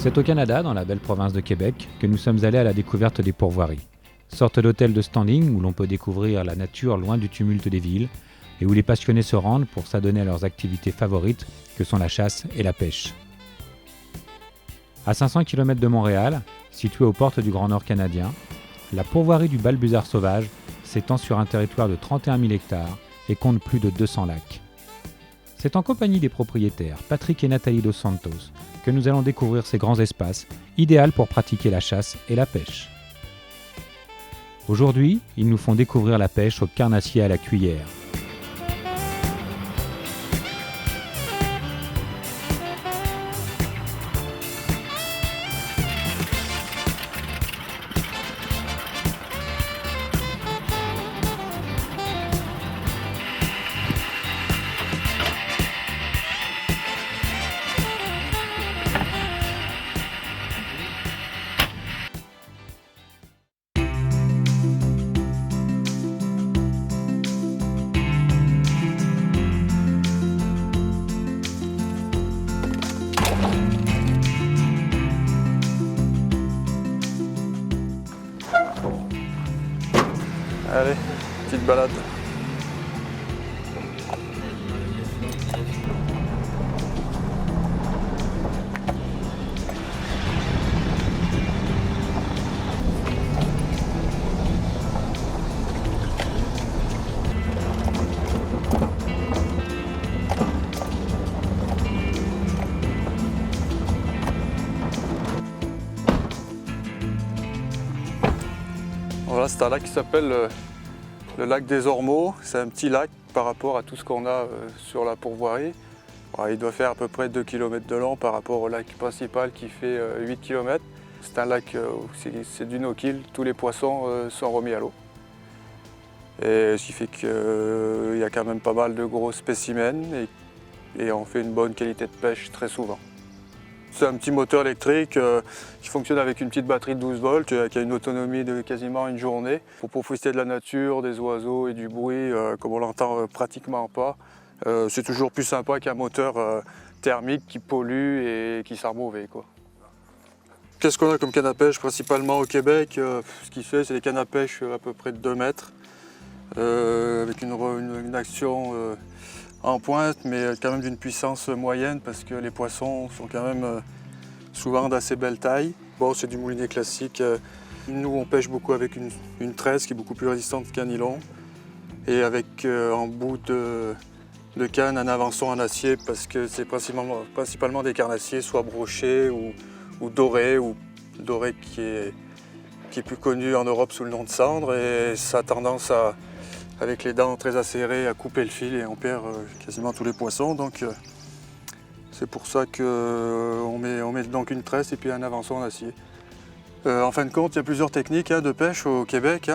C'est au Canada, dans la belle province de Québec, que nous sommes allés à la découverte des pourvoiries. Sorte d'hôtel de standing où l'on peut découvrir la nature loin du tumulte des villes et où les passionnés se rendent pour s'adonner à leurs activités favorites que sont la chasse et la pêche. À 500 km de Montréal, située aux portes du Grand Nord canadien, la pourvoirie du Balbuzard sauvage s'étend sur un territoire de 31 000 hectares et compte plus de 200 lacs. C'est en compagnie des propriétaires, Patrick et Nathalie Dos Santos, que nous allons découvrir ces grands espaces, idéaux pour pratiquer la chasse et la pêche. Aujourd'hui, ils nous font découvrir la pêche au carnassier à la cuillère. Allez, petite balade. Voilà, c'est un lac qui s'appelle le lac des Ormeaux. C'est un petit lac par rapport à tout ce qu'on a sur la pourvoirie. Il doit faire à peu près 2 km de long par rapport au lac principal qui fait 8 km. C'est un lac, c'est du no-kill, tous les poissons sont remis à l'eau. Et ce qui fait qu'il y a quand même pas mal de gros spécimens et on fait une bonne qualité de pêche très souvent. C'est un petit moteur électrique qui fonctionne avec une petite batterie de 12 volts qui a une autonomie de quasiment une journée. Pour profiter de la nature, des oiseaux et du bruit, comme on l'entend pratiquement pas, c'est toujours plus sympa qu'un moteur thermique qui pollue et qui sent mauvais, quoi. Qu'est-ce qu'on a comme canne à pêche principalement au Québec? Ce qui fait, c'est des cannes à pêche à peu près de 2 mètres, avec une action en pointe, mais quand même d'une puissance moyenne parce que les poissons sont quand même souvent d'assez belle taille. Bon, c'est du moulinet classique. Nous, on pêche beaucoup avec une tresse qui est beaucoup plus résistante qu'un nylon et avec en bout de canne un avançon en acier parce que c'est principalement des carnassiers, soit brochés ou dorés, qui est plus connu en Europe sous le nom de cendre et ça a tendance à, avec les dents très acérées, à couper le fil et on perd quasiment tous les poissons. Donc c'est pour ça qu'on met donc une tresse et puis un avançon en acier. En fin de compte, il y a plusieurs techniques de pêche au Québec.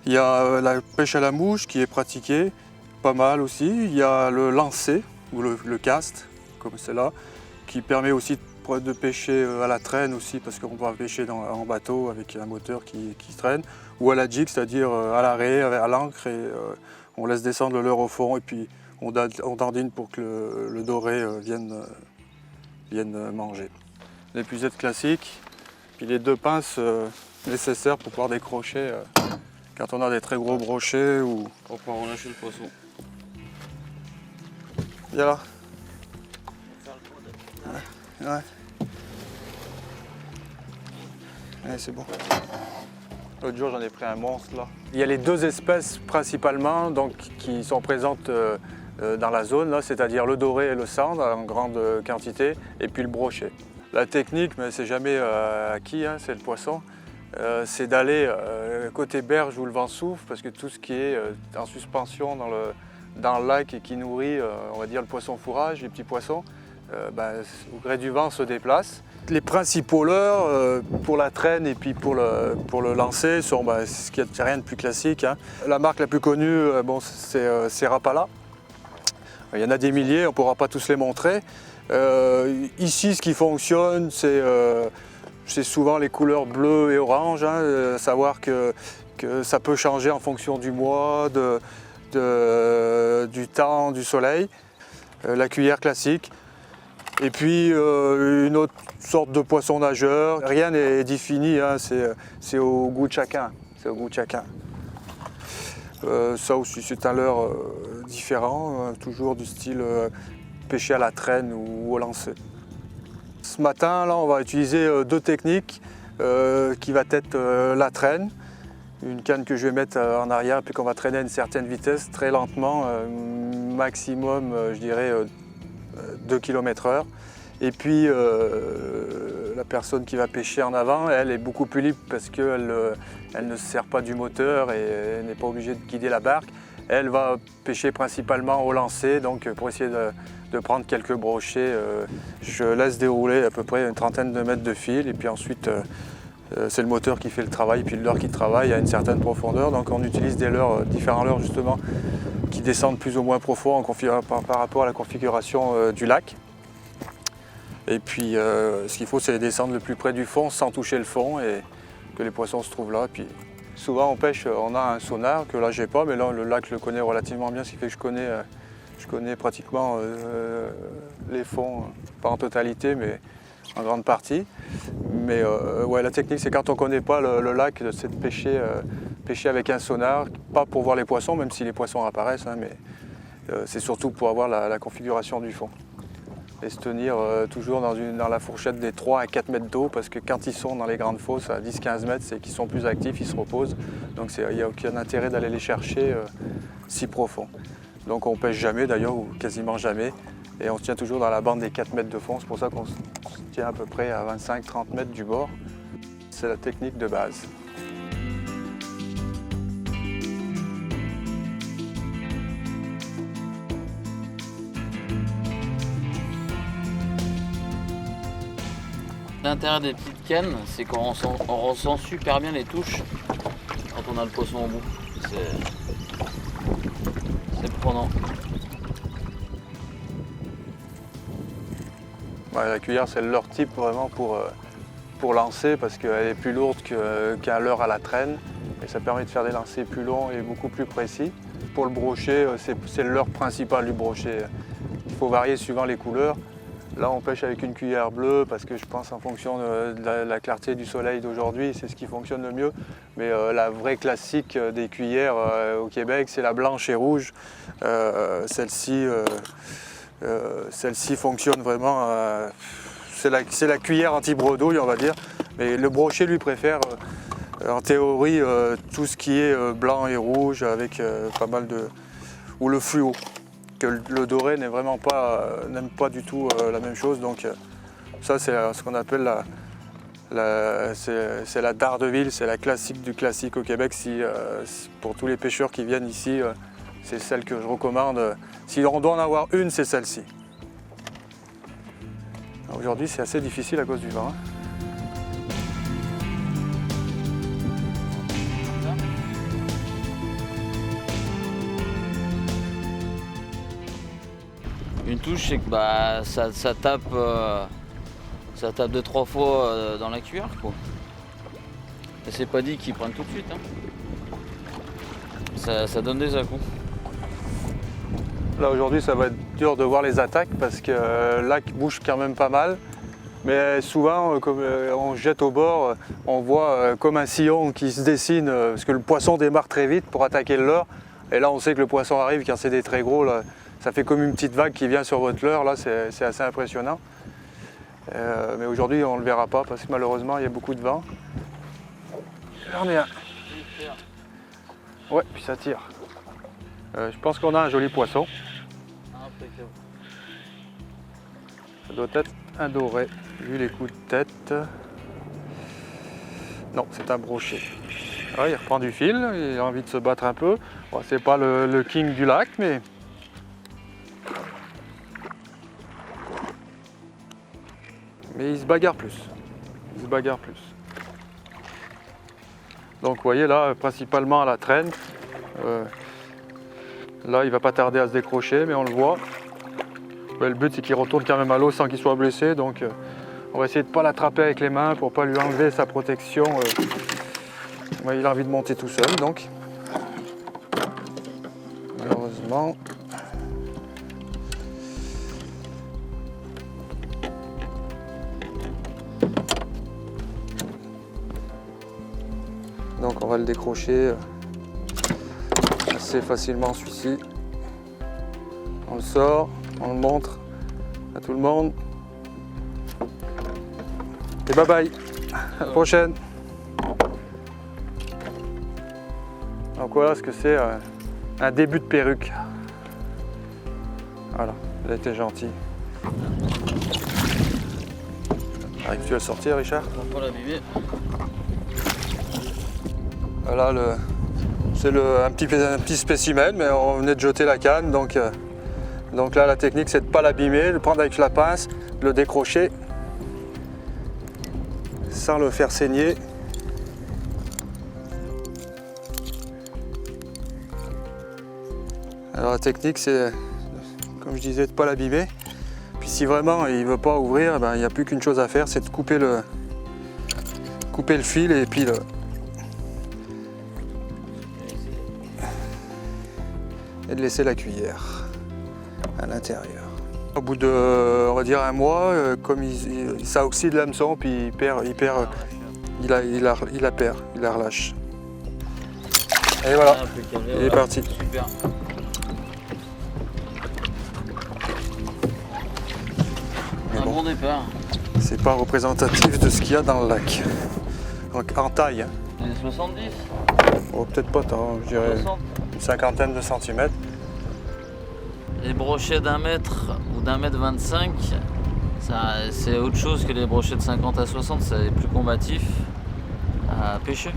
Il y a la pêche à la mouche qui est pratiquée, pas mal aussi. Il y a le lancer ou le cast, comme c'est là, qui permet aussi de pêcher à la traîne aussi, parce qu'on peut pêcher en bateau avec un moteur qui traîne, ou à la jig, c'est-à-dire à l'arrêt, à l'ancre, et on laisse descendre le leurre au fond, et puis on dandine pour que le doré vienne manger. L'épuisette classique, puis les 2 pinces nécessaires pour pouvoir décrocher quand on a des très gros brochets ou pour pouvoir relâcher le poisson. Viens là. Ouais. Ouais, c'est bon. L'autre jour, j'en ai pris un monstre là. Il y a les 2 espèces principalement donc, qui sont présentes dans la zone, là, c'est-à-dire le doré et le cendre en grande quantité, et puis le brochet. La technique, mais c'est jamais acquis, c'est le poisson, c'est d'aller côté berge où le vent souffle, parce que tout ce qui est en suspension dans le lac et qui nourrit, on va dire, le poisson fourrage, les petits poissons, au gré du vent se déplace. Les principaux leurres pour la traîne et puis pour le lancer sont ce qu'il y a rien de plus classique. La marque la plus connue, c'est Rapala. Il y en a des milliers, on ne pourra pas tous les montrer. Ici, ce qui fonctionne, c'est souvent les couleurs bleues et orange, à savoir que ça peut changer en fonction du mois, du temps, du soleil. La cuillère classique. Et puis une autre sorte de poisson nageur. Rien n'est défini, hein, c'est au goût de chacun. C'est au goût de chacun. Ça aussi c'est un leurre différent, toujours du style pêcher à la traîne ou au lancer. Ce matin là on va utiliser deux techniques qui va être la traîne, une canne que je vais mettre en arrière puis qu'on va traîner à une certaine vitesse très lentement, maximum je dirais 2 km/h. Et puis la personne qui va pêcher en avant, elle est beaucoup plus libre parce qu'elle ne se sert pas du moteur et elle n'est pas obligée de guider la barque. Elle va pêcher principalement au lancer, donc pour essayer de prendre quelques brochets, je laisse dérouler à peu près une trentaine de mètres de fil et puis ensuite c'est le moteur qui fait le travail, puis le leurre qui travaille à une certaine profondeur. Donc on utilise des leurres, différents leurres justement, qui descendent plus ou moins profond par rapport à la configuration du lac. Et puis ce qu'il faut c'est descendre le plus près du fond sans toucher le fond et que les poissons se trouvent là. Puis souvent on pêche, on a un sonar que là j'ai pas, mais là le lac le connaît relativement bien, ce qui fait que je connais pratiquement les fonds, pas en totalité mais en grande partie. Mais ouais, la technique c'est quand on ne connaît pas le lac, c'est de pêcher avec un sonar, pas pour voir les poissons, même si les poissons apparaissent, hein, mais c'est surtout pour avoir la configuration du fond. Et se tenir toujours dans la fourchette des 3 à 4 mètres d'eau, parce que quand ils sont dans les grandes fosses à 10-15 mètres, c'est qu'ils sont plus actifs, ils se reposent. Donc il n'y a aucun intérêt d'aller les chercher si profond. Donc on ne pêche jamais d'ailleurs, ou quasiment jamais. Et on se tient toujours dans la bande des 4 mètres de fond, c'est pour ça qu'on se tient à peu près à 25-30 mètres du bord. C'est la technique de base. L'intérêt des petites cannes, c'est qu'on ressent super bien les touches quand on a le poisson au bout. C'est prenant. Ouais, la cuillère, c'est le leurre type vraiment pour lancer parce qu'elle est plus lourde qu'un leurre à la traîne et ça permet de faire des lancers plus longs et beaucoup plus précis. Pour le brochet, c'est le leurre principal du brochet. Il faut varier suivant les couleurs. Là, on pêche avec une cuillère bleue parce que je pense en fonction de la clarté du soleil d'aujourd'hui, c'est ce qui fonctionne le mieux. Mais la vraie classique des cuillères au Québec, c'est la blanche et rouge. Celle-ci fonctionne vraiment. C'est la cuillère anti-bredouille, on va dire. Mais le brochet lui préfère, en théorie, tout ce qui est blanc et rouge avec pas mal de... ou le fluo. Que le doré n'est vraiment pas, n'aime pas du tout la même chose. Donc ça c'est ce qu'on appelle c'est la Daredevil, c'est la classique du classique au Québec. Pour tous les pêcheurs qui viennent ici, c'est celle que je recommande. Si on doit en avoir une, c'est celle-ci. Aujourd'hui c'est assez difficile à cause du vent. Une touche, c'est que bah, ça tape 2-3 fois dans la cuillère, quoi. Et c'est pas dit qu'ils prennent tout de suite. Hein. Ça donne des à-coups. Là aujourd'hui ça va être dur de voir les attaques parce que le lac bouge quand même pas mal. Mais souvent, comme on jette au bord, on voit comme un sillon qui se dessine parce que le poisson démarre très vite pour attaquer le leurre. Et là on sait que le poisson arrive quand c'est des très gros. Là, ça fait comme une petite vague qui vient sur votre leurre, là c'est assez impressionnant. Mais aujourd'hui on ne le verra pas parce que malheureusement il y a beaucoup de vent. J'en ai un. Ouais, puis ça tire. Je pense qu'on a un joli poisson. Ça doit être un doré, vu les coups de tête. Non, c'est un brochet. Ouais, il reprend du fil, il a envie de se battre un peu. Bon, c'est pas le king du lac, mais... Mais il se bagarre plus. Il se bagarre plus. Donc vous voyez là, principalement à la traîne. Là, il va pas tarder à se décrocher, mais on le voit. Le but, c'est qu'il retourne quand même à l'eau sans qu'il soit blessé. Donc on va essayer de ne pas l'attraper avec les mains pour ne pas lui enlever sa protection. Il a envie de monter tout seul, donc. Malheureusement. On va le décrocher assez facilement celui-ci. On le sort, on le montre à tout le monde. Et bye bye, à la prochaine. Donc voilà ce que c'est un début de perruque. Voilà, il a été gentil. Arrives-tu à le sortir, Richard? On va pas l'abîmer. Voilà, c'est un petit spécimen, mais on venait de jeter la canne, donc là la technique c'est de ne pas l'abîmer, de le prendre avec la pince, de le décrocher sans le faire saigner. Alors la technique c'est, comme je disais, de ne pas l'abîmer. Puis si vraiment il ne veut pas ouvrir, il n'y a plus qu'une chose à faire, c'est de couper le fil et puis et de laisser la cuillère à l'intérieur. Au bout de, on va dire, un mois, comme ça oxyde l'hameçon, puis il la relâche. Et voilà, il est parti. Super. Mais Un bon, bon départ. c'est pas représentatif de ce qu'il y a dans le lac. En taille, hein. Les 70, Oh, peut-être pas tant, je dirais 60. une cinquantaine de centimètres. Les brochets d'1 mètre ou d'1,25 m, c'est autre chose que les brochets de 50 à 60, c'est plus combatif à pêcher.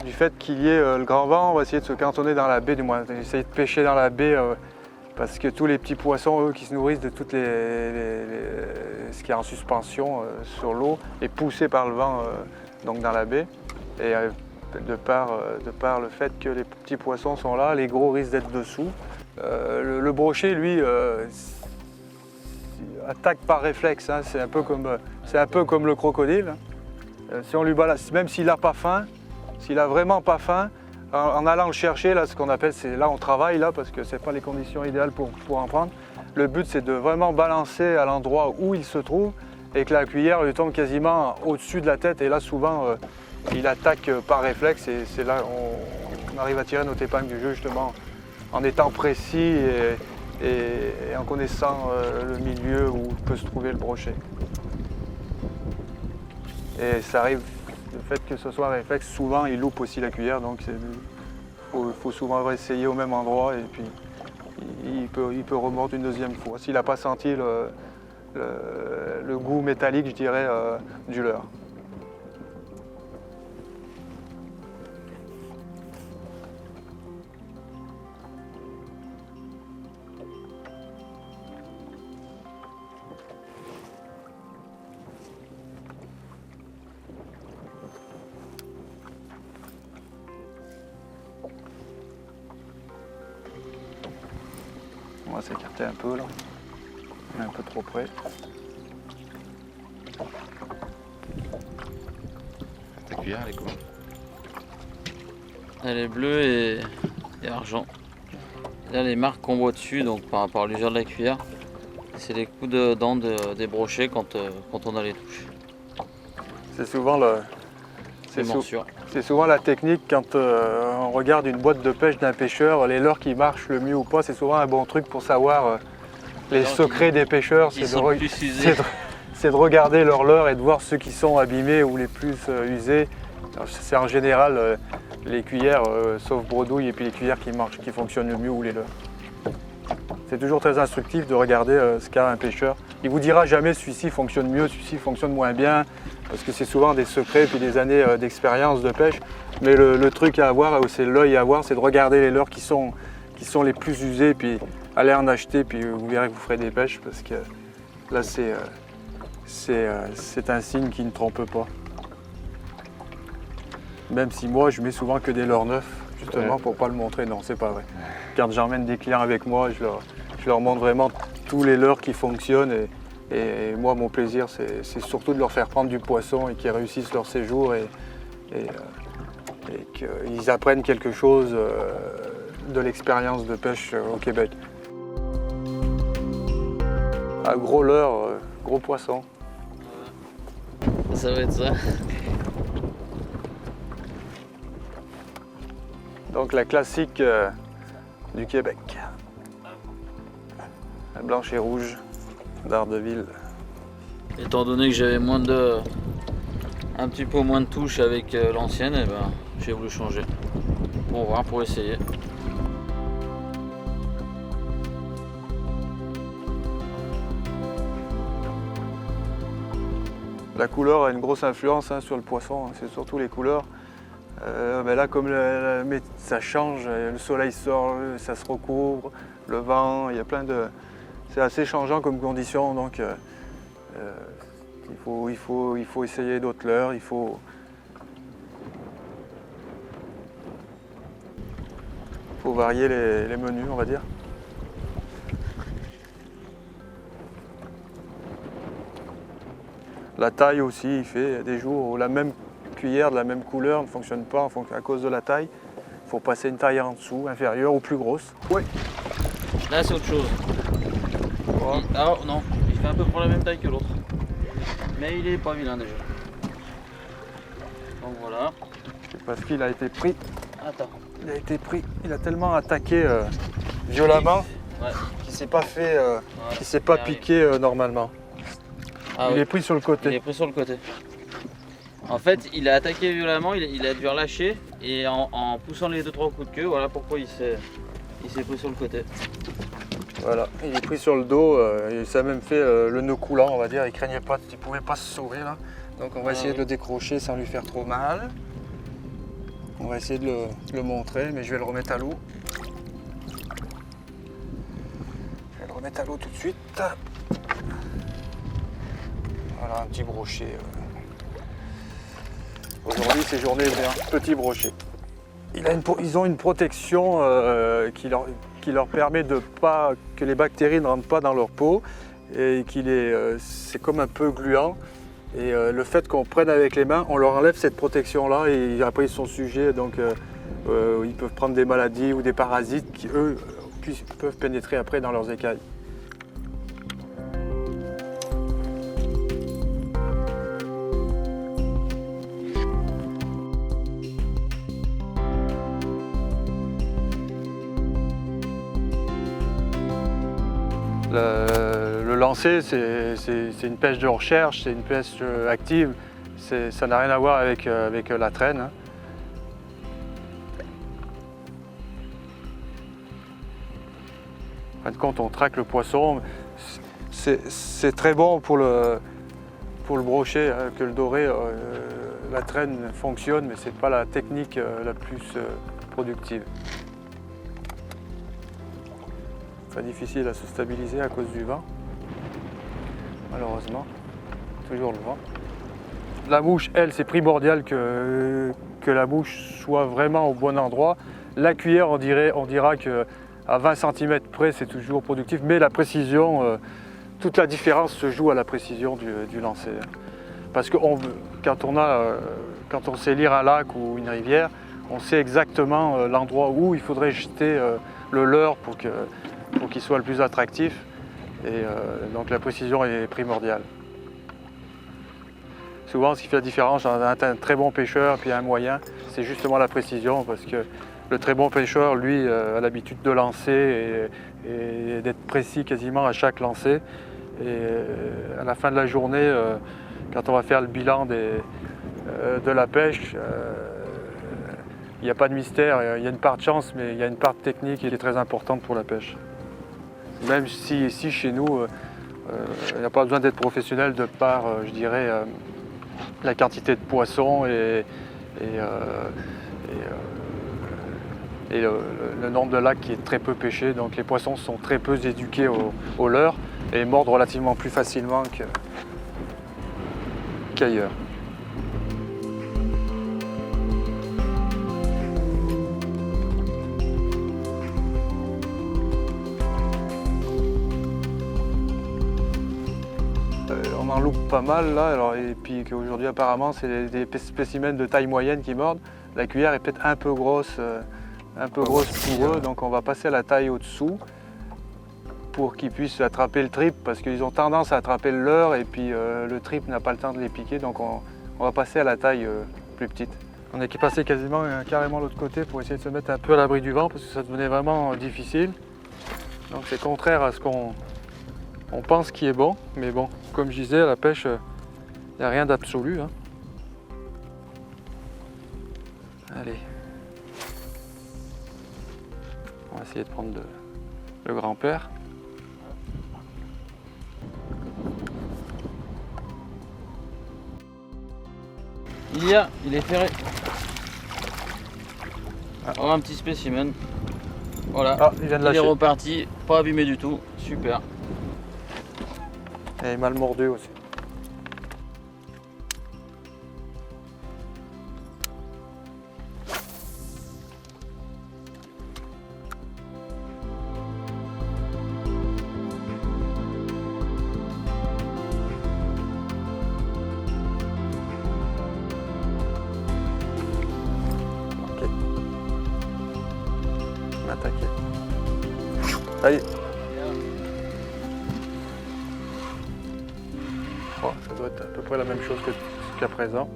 Du fait qu'il y ait le grand vent, on va essayer de se cantonner dans la baie, du moins essayer de pêcher dans la baie, parce que tous les petits poissons, eux, qui se nourrissent de toutes ce qui est en suspension sur l'eau, est poussé par le vent donc dans la baie. Et de par le fait que les petits poissons sont là, les gros risquent d'être dessous. Le brochet, lui, attaque par réflexe, hein. C'est un peu comme le crocodile. Si on lui balance, même s'il n'a pas faim, s'il a vraiment pas faim, en allant le chercher, là, ce qu'on appelle, c'est là on travaille là parce que c'est pas les conditions idéales pour en prendre. Le but c'est de vraiment balancer à l'endroit où il se trouve et que la cuillère lui tombe quasiment au-dessus de la tête. Et là souvent il attaque par réflexe et c'est là on arrive à tirer notre épingle du jeu justement en étant précis et en connaissant le milieu où peut se trouver le brochet. Et ça arrive. Le fait que ce soit un réflexe, souvent il loupe aussi la cuillère, donc il faut souvent essayer au même endroit et puis il peut remonter une deuxième fois. S'il n'a pas senti le goût métallique, je dirais, du leurre. On va s'écarter un peu là, on est un peu trop près. Ta cuillère, elle est comment? Elle est bleue et argent. Là, les marques qu'on voit dessus, donc par rapport à l'usure de la cuillère, c'est les coups de dents des brochets quand on a les touches. C'est souvent C'est souvent la technique quand on regarde une boîte de pêche d'un pêcheur, les leurres qui marchent le mieux ou pas, c'est souvent un bon truc pour savoir les secrets des pêcheurs, c'est de regarder leurs leurres et de voir ceux qui sont abîmés ou les plus usés. C'est en général les cuillères, sauf bredouille, et puis les cuillères qui fonctionnent le mieux ou les leurres. C'est toujours très instructif de regarder ce qu'a un pêcheur. Il vous dira jamais celui-ci fonctionne mieux, celui-ci fonctionne moins bien, parce que c'est souvent des secrets puis des années d'expérience de pêche. Mais le truc à avoir, c'est l'œil à avoir, c'est de regarder les leurres qui sont les plus usés, puis aller en acheter, puis vous verrez que vous ferez des pêches, parce que là c'est un signe qui ne trompe pas. Même si moi je mets souvent que des leurres neufs, justement pour ne pas le montrer, non c'est pas vrai. Quand j'emmène des clients avec moi, je leur montre vraiment tous les leurres qui fonctionnent et moi mon plaisir c'est surtout de leur faire prendre du poisson et qu'ils réussissent leur séjour et qu'ils apprennent quelque chose de l'expérience de pêche au Québec. Un gros leurre, gros poisson. Ça va être ça. Donc la classique du Québec. La blanche et rouge d'Ardeville. Étant donné que j'avais un petit peu moins de touches avec l'ancienne, eh ben, j'ai voulu changer. Pour voir, pour essayer. La couleur a une grosse influence sur le poisson, c'est surtout les couleurs. Mais là, comme ça change, le soleil sort, ça se recouvre, le vent, il y a plein de... C'est assez changeant comme condition, donc il faut essayer d'autres leurres, il faut varier les menus, on va dire. La taille aussi, il fait des jours où la même cuillère de la même couleur ne fonctionne pas à cause de la taille. Il faut passer une taille en dessous, inférieure ou plus grosse. Oui. Là c'est autre chose. Voilà. Ah non, il fait un peu pour la même taille que l'autre. Mais il est pas vilain déjà. Donc voilà. C'est parce qu'il a été pris. Attends. Il a été pris. Il a tellement attaqué violemment qu'il ne s'est pas fait, qu'il s'est pas piqué normalement. Ah il oui. est pris sur le côté. Il est pris sur le côté. En fait, il a attaqué violemment, il a dû relâcher et en poussant les 2-3 coups de queue, voilà pourquoi il s'est pris sur le côté. Voilà, il est pris sur le dos, et ça a même fait le nœud coulant, on va dire. Il craignait pas, il pouvait pas se sauver là. Donc on va essayer de le décrocher sans lui faire trop mal. On va essayer de le montrer, mais je vais le remettre à l'eau. Je vais le remettre à l'eau tout de suite. Voilà un petit brochet. Aujourd'hui c'est journée d'un petit brochet. Ils ont une protection qui leur permet que les bactéries ne rentrent pas dans leur peau et c'est comme un peu gluant. Et le fait qu'on prenne avec les mains, on leur enlève cette protection-là et après ils sont sujets, donc ils peuvent prendre des maladies ou des parasites qui, eux, peuvent pénétrer après dans leurs écailles. Le lancer, c'est une pêche de recherche, c'est une pêche active, ça n'a rien à voir avec la traîne. Hein. En fin de compte, on traque le poisson. C'est très bon pour le brochet, hein, que le doré, la traîne fonctionne, mais ce n'est pas la technique la plus productive. Très difficile à se stabiliser à cause du vent, malheureusement, toujours le vent. La mouche, elle, c'est primordial que la mouche soit vraiment au bon endroit. La cuillère, on dira qu'à 20 cm près, c'est toujours productif, mais la précision, toute la différence se joue à la précision du lancer. Parce que quand on sait lire un lac ou une rivière, on sait exactement l'endroit où il faudrait jeter le leurre pour qu'il soit le plus attractif. Et donc la précision est primordiale. Souvent, ce qui fait la différence entre un très bon pêcheur et un moyen, c'est justement la précision, parce que le très bon pêcheur, lui, a l'habitude de lancer et d'être précis quasiment à chaque lancer. Et à la fin de la journée, quand on va faire le bilan de la pêche, il n'y a pas de mystère, il y a une part de chance, mais il y a une part de technique qui est très importante pour la pêche. Même si ici, chez nous, il n'y a pas besoin d'être professionnel de par, je dirais, la quantité de poissons et le nombre de lacs qui est très peu pêché. Donc les poissons sont très peu éduqués au leurre et mordent relativement plus facilement qu'ailleurs. On en loupe pas mal là, et puis qu'aujourd'hui apparemment c'est des spécimens de taille moyenne qui mordent. La cuillère est peut-être un peu grosse pour eux, donc on va passer à la taille au-dessous pour qu'ils puissent attraper le trip, parce qu'ils ont tendance à attraper le leurre et puis le trip n'a pas le temps de les piquer, donc on va passer à la taille plus petite. On est passé quasiment carrément de l'autre côté pour essayer de se mettre un peu à l'abri du vent parce que ça devenait vraiment difficile. Donc c'est contraire à ce qu'on pense qui est bon. Mais bon, comme je disais, à la pêche, il n'y a rien d'absolu, hein. Allez. On va essayer de prendre le grand-père. Il est ferré. Oh, un petit spécimen. Voilà, Ah, il vient de il est lâcher. reparti, pas abîmé du tout, super. Et mal mordu aussi. Ok. On va attaquer. Allez. Bon, ça doit être à peu près la même chose que jusqu'à présent.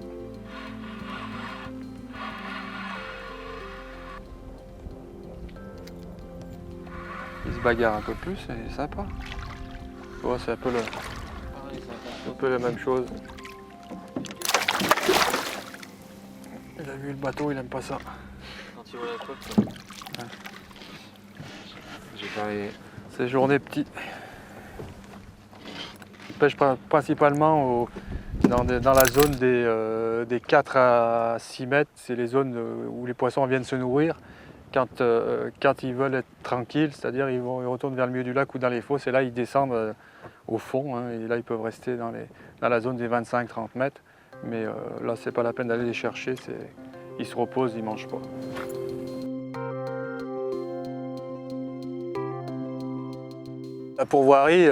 Il se bagarre un peu plus, c'est sympa. Ouais, c'est un peu la même chose. Il a vu le bateau, il aime pas ça. Quand il voit la côte, J'ai parlé. C'est journée petit. Je pêche principalement dans la zone des 4 à 6 mètres. C'est les zones où les poissons viennent se nourrir. Quand ils veulent être tranquilles, c'est-à-dire ils retournent vers le milieu du lac ou dans les fosses, et là ils descendent au fond, hein, et là ils peuvent rester dans la zone des 25-30 mètres. Mais là c'est pas la peine d'aller les chercher, ils se reposent, ils mangent pas. La pourvoirie,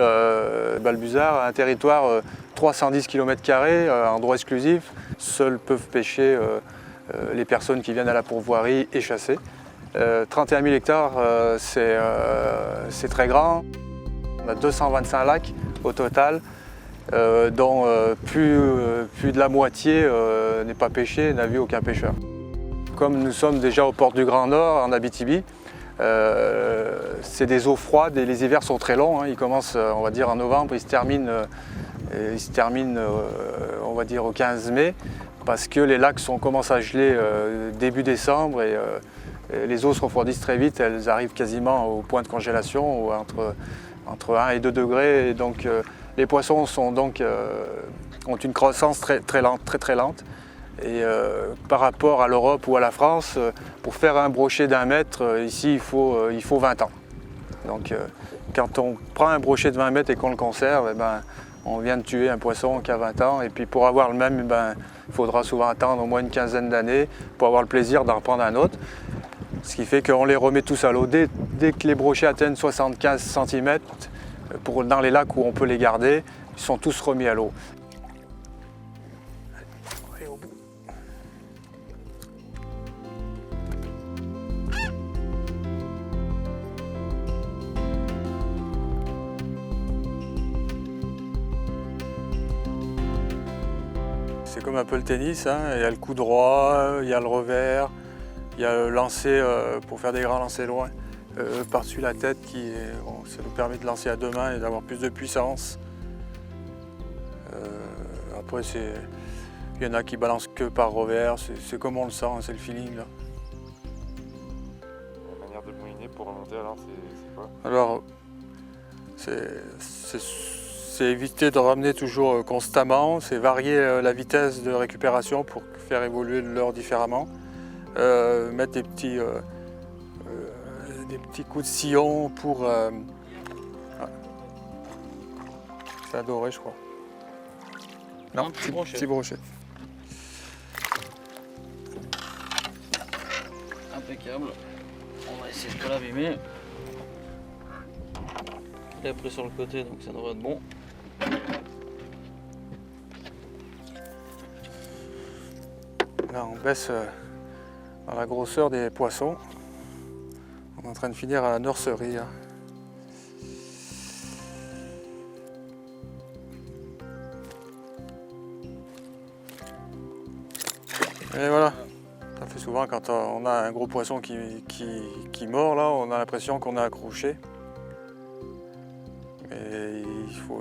Balbuzard a un territoire 310 km², endroit exclusif. Seuls peuvent pêcher les personnes qui viennent à la pourvoirie et chasser. 31 000 hectares, c'est très grand. On a 225 lacs au total, dont plus de la moitié n'est pas pêché, n'a vu aucun pêcheur. Comme nous sommes déjà aux portes du Grand Nord, en Abitibi, c'est des eaux froides et les hivers sont très longs, hein. Ils commencent, on va dire, en novembre, ils se terminent on va dire, au 15 mai, parce que les lacs commencent à geler début décembre et les eaux se refroidissent très vite, elles arrivent quasiment au point de congélation, entre 1 et 2 degrés. Et donc les poissons ont une croissance très lente. Et par rapport à l'Europe ou à la France, pour faire un brochet d'1 mètre, ici il faut 20 ans. Donc quand on prend un brochet de 20 mètres et qu'on le conserve, on vient de tuer un poisson qui a 20 ans. Et puis pour avoir le même, il faudra souvent attendre au moins une quinzaine d'années pour avoir le plaisir d'en reprendre un autre. Ce qui fait qu'on les remet tous à l'eau. Dès que les brochets atteignent 75 cm, dans les lacs où on peut les garder, ils sont tous remis à l'eau. C'est comme un peu le tennis, hein. Il y a le coup droit, il y a le revers, il y a le lancer pour faire des grands lancers loin par-dessus la tête ça nous permet de lancer à 2 mains et d'avoir plus de puissance. Après, il y en a qui balancent que par revers, c'est comme on le sent, c'est le feeling là. La manière de mouiner pour remonter, alors c'est quoi? Alors, c'est éviter de ramener toujours constamment, c'est varier la vitesse de récupération pour faire évoluer le leurre différemment. Mettre des petits coups de sillon pour... C'est un doré, je crois. Non, un petit brochet. Petit brochet. Impeccable. On va essayer de ne pas l'abîmer. Il est pris sur le côté, donc ça devrait être bon. Là, on baisse dans la grosseur des poissons. On est en train de finir à la nurserie. Hein. Et voilà. souvent quand on a un gros poisson qui mord, là, on a l'impression qu'on est accroché. Mais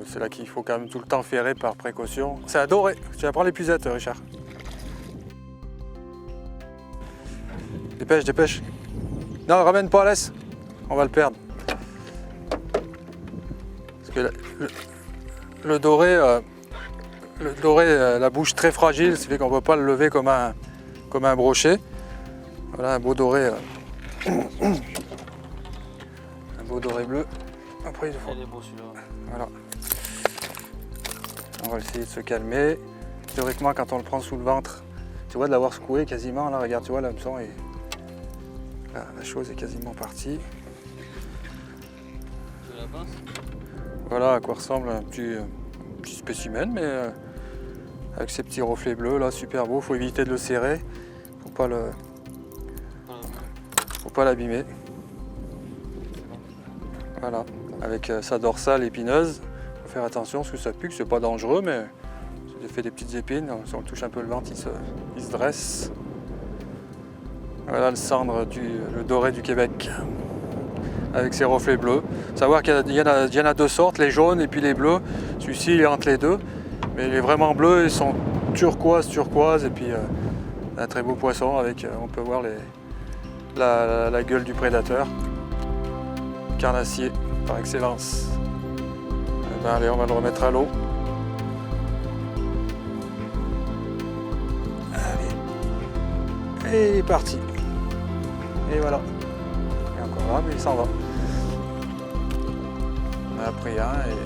c'est là qu'il faut quand même tout le temps ferrer par précaution. C'est un doré. Tu vas prendre l'épuisette, Richard. Dépêche, dépêche. Non, ramène pas, laisse. On va le perdre. Parce que le doré, la bouche très fragile, ce qui fait qu'on ne peut pas le lever comme un brochet. Voilà un beau doré. Un beau doré bleu. Après, il faut... Il est beau celui-là. Voilà. On va essayer de se calmer. Théoriquement, quand on le prend sous le ventre, tu vois de l'avoir secoué quasiment. Là, regarde, tu vois, l'hameçon est... Là, la chose est quasiment partie. Tu la pince ? Voilà à quoi ressemble un petit spécimen, mais avec ces petits reflets bleus, là, super beau. Faut éviter de le serrer. Faut pas l'abîmer. Voilà. Avec sa dorsale épineuse. Faut faire attention parce que ça pique, c'est pas dangereux, mais ça fait des petites épines. Si on touche un peu le ventre, il se dresse. Voilà le cendre le doré du Québec. Avec ses reflets bleus. Savoir qu'il y en a deux sortes, les jaunes et puis les bleus. Celui-ci il est entre les deux. Mais les vraiment bleus, ils sont turquoise. Et puis un très beau poisson avec, on peut voir la gueule du prédateur. Carnassier par excellence. Eh ben, allez, on va le remettre à l'eau. Allez. Et il est parti. Et voilà. Il est encore là, mais il s'en va. On a pris un et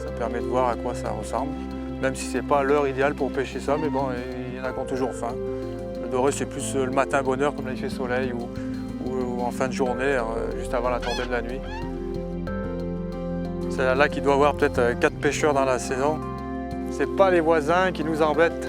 ça permet de voir à quoi ça ressemble. Même si c'est pas l'heure idéale pour pêcher ça, mais bon, il y en a qui ont toujours faim. Le doré, c'est plus le matin bonne heure, comme là il fait soleil, ou en fin de journée, juste avant la tombée de la nuit. C'est là qu'il doit y avoir peut-être 4 pêcheurs dans la saison. C'est pas les voisins qui nous embêtent.